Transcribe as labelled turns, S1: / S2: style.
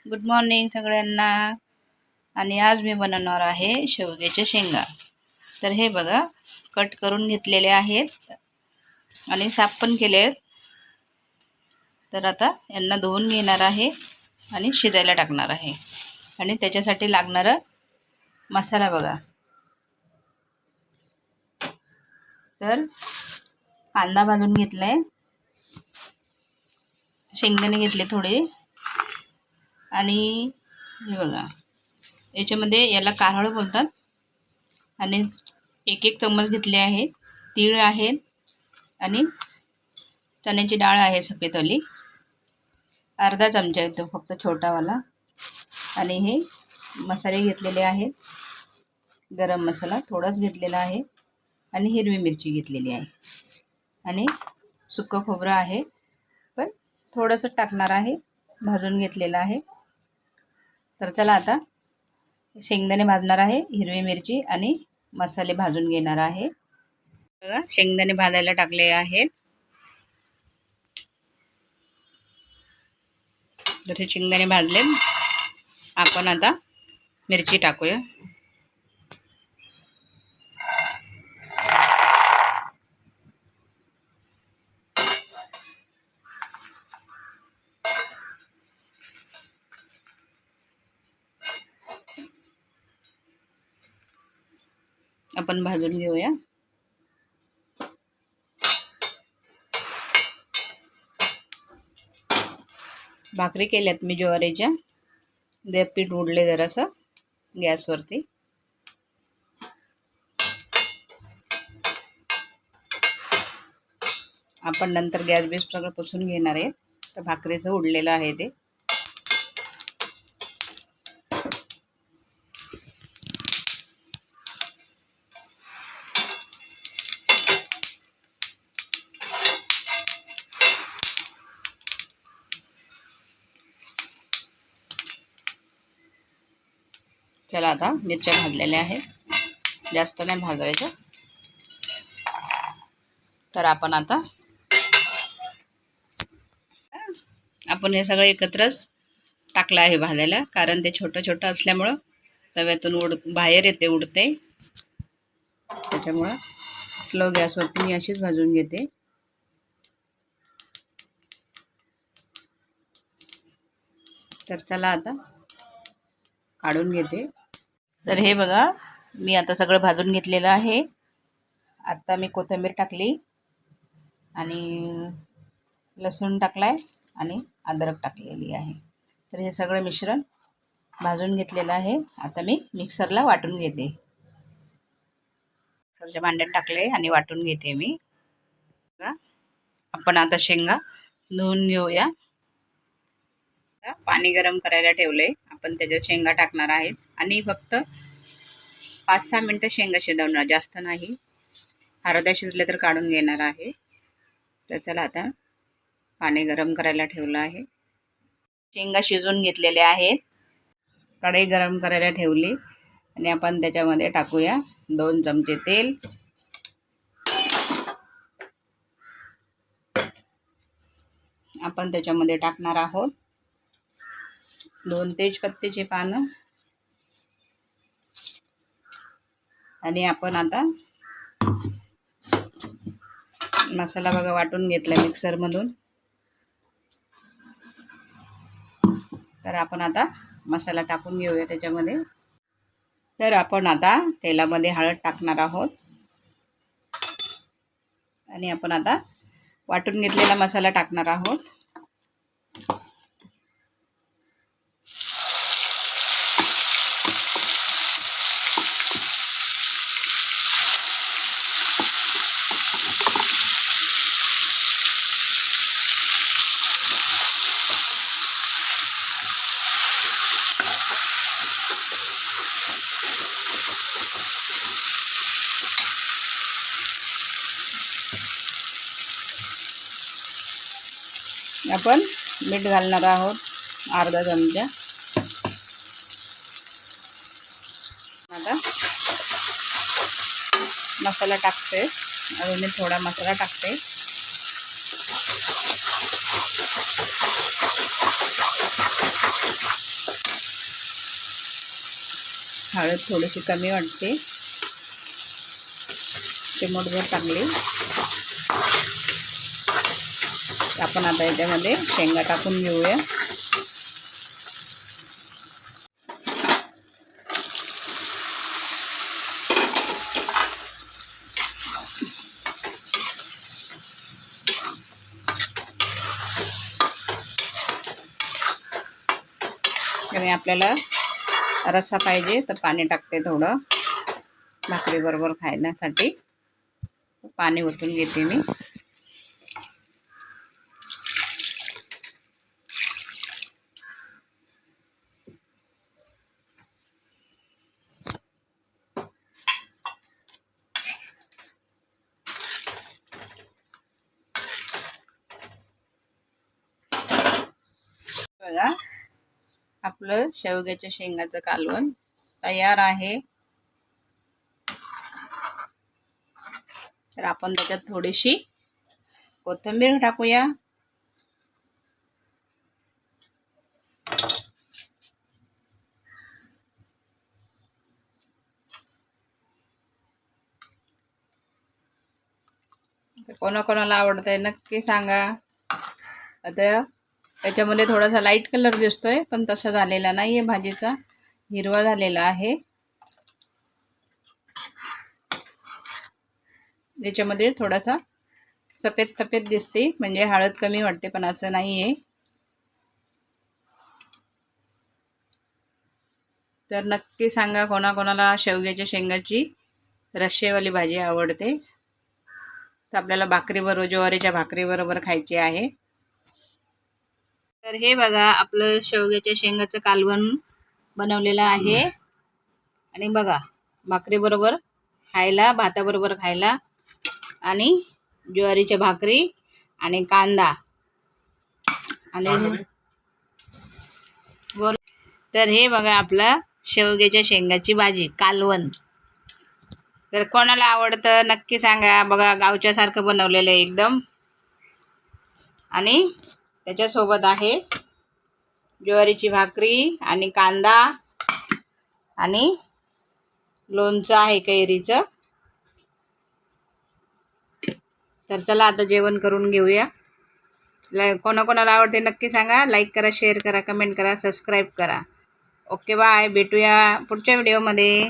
S1: Good morning सगळ्यांना. आणि आज मी बनवणार आहे शेवग्याच्या शेंगा. तर हे बघा, कट करून घेतलेले आहेत आणि साफ पण केले आहेत. तर आता यांना धुवून घेणार आहे आणि शिजायला टाकणार आहे. आणि त्याच्यासाठी लागणारा मसाला बघा. तर कांदा भाजून घेतलाय, शेंगदाणे घेतले थोडे, आणि हे बघा याच्यामध्ये याला कारळं बोलतात. आणि एक चम्मच घेतले आहे. तीळ आहेत आणि चण्याची डाळ आहे सफेदवाली, अर्धा चमचा येतो फक्त छोटावाला. आणि हे मसाले घेतलेले आहेत. गरम मसाला थोडाच घेतलेला आहे आणि हिरवी मिरची घेतलेली आहे आणि सुकं खोबरं आहे, पण थोडंसं टाकणार आहे, भाजून घेतलेलं आहे. तर चला आता शेंगदाणे भाजणार आहे, हिरवी मिरची आणि मसाले भाजून घेणार आहे. बघा, शेंगदाणे भाजायला टाकले आहेत. जसे शेंगदाणे भाजले, आपण आता मिरची टाकूया. आपण भाजून घेऊया. भाकरी केल्यात मी ज्वारीच्या. ते पीठ उडले जरासं गॅसवरती. आपण नंतर गॅस बेस सगळं पुसून घेणार आहे. तर भाकरीचं उडलेलं आहे ते. चला आता मिरच्या भाजलेल्या आहेत, जास्त नाही भाजवायच्या. तर आपण आता हे सगळं एकत्रच टाकलं आहे भाजायला, कारण ते छोटं छोटं असल्यामुळं तव्यातून बाहेर येते, उडते. त्याच्यामुळं स्लो गॅसवरती मी अशीच भाजून घेते. तर चला आता काढून घेते. तर हे बघा, मी आता सगळं भाजून घेतलेलं आहे. आता मी कोथिंबीर टाकली आणि लसूण टाकलाय आणि अद्रक टाकलेली आहे. तर हे सगळं मिश्रण भाजून घेतलेलं आहे. आता मी मिक्सरला वाटून घेते. मिक्सरच्या भांड्यात टाकले आणि वाटून घेते मी. आपण आता शेंगा धुवून घेऊया. पाणी गरम करायला ठेवले, आपण त्याच्यात शेंगा टाकणार आहेत आणि फक्त 5-6 मिनटं शेंगा शिजवणार, जास्त नाही. अर्ध्या शिजले तर काढून घेणार आहे. तर चला आता पाणी गरम करायला ठेवलं आहे. शेंगा शिजवून घेतलेल्या आहेत. कढई गरम करायला ठेवली आणि आपण त्याच्यामध्ये टाकूया 2 चमचे तेल. आपण त्याच्यामध्ये टाकणार आहोत 2 तेजपत्त्याची पानं. आणि आपण आता मसाला बघा वाटून घेतला मिक्सरमधून. तर आपण आता मसाला टाकून घेऊया त्याच्यामध्ये. तर आपण आता तेलामध्ये हळद टाकणार आहोत आणि आपण आता वाटून घेतलेला मसाला टाकणार आहोत. आपण मीठ घालणार आहोत अर्धा चमचा. आता मसाला टाकते, अजून मी थोडा मसाला टाकते. हळद थोडीशी कमी वाटते, चिमूटभर टाकली. आपण आता याच्यामध्ये शेंगा टाकून घेऊया. आणि आपल्याला रस्सा पाहिजे तर पाणी टाकते थोडं, भाकरीबरोबर खाण्यासाठी पाणी ओतून घेते मी. बघा, आपलं शेवग्याच्या शेंगाचं कालवण तयार आहे. तर आपण त्याच्यात थोडीशी कोथिंबीर टाकूया. कोणाकोणाला आवडतंय नक्की सांगा. आता त्याच्यामध्ये थोडासा लाईट कलर दिसतोय, पण तसा झालेला नाहीये भाजीचा, हिरवा झालेला आहे. याच्यामध्ये थोडासा सफेद सफेद दिसते, म्हणजे हळद कमी वाटते, पण असं नाहीये. तर नक्की सांगा कोणाकोणाला शेवग्याच्या शेंगाची रस्सेवाली भाजी आवडते. तर आपल्याला भाकरीबरोबर, ज्वारीच्या भाकरीबरोबर खायची आहे. तर हे बघा, आपलं शेवग्याच्या शेंगाचं कालवण बनवलेलं आहे. आणि बघा, भाकरीबरोबर खायला, भाताबरोबर खायला, आणि ज्वारीच्या भाकरी आणि कांदा आणि तर हे बघा आपला शेवग्याच्या शेंगाची भाजी कालवण. तर कोणाला आवडतं नक्की सांगा. बघा, गावच्या सारखं बनवलेलं आहे एकदम. आणि त्याच्यासोबत आहे ज्वारीची भाकरी आणि कांदा आणि लोणचं आहे कैरीचं. तर चला आता जेवण करून घेऊया. कोणाकोणाला आवडते नक्की सांगा. लाईक करा, शेअर करा, कमेंट करा, सबस्क्राईब करा. Okay, bye. भेटूया पुढच्या व्हिडिओमध्ये.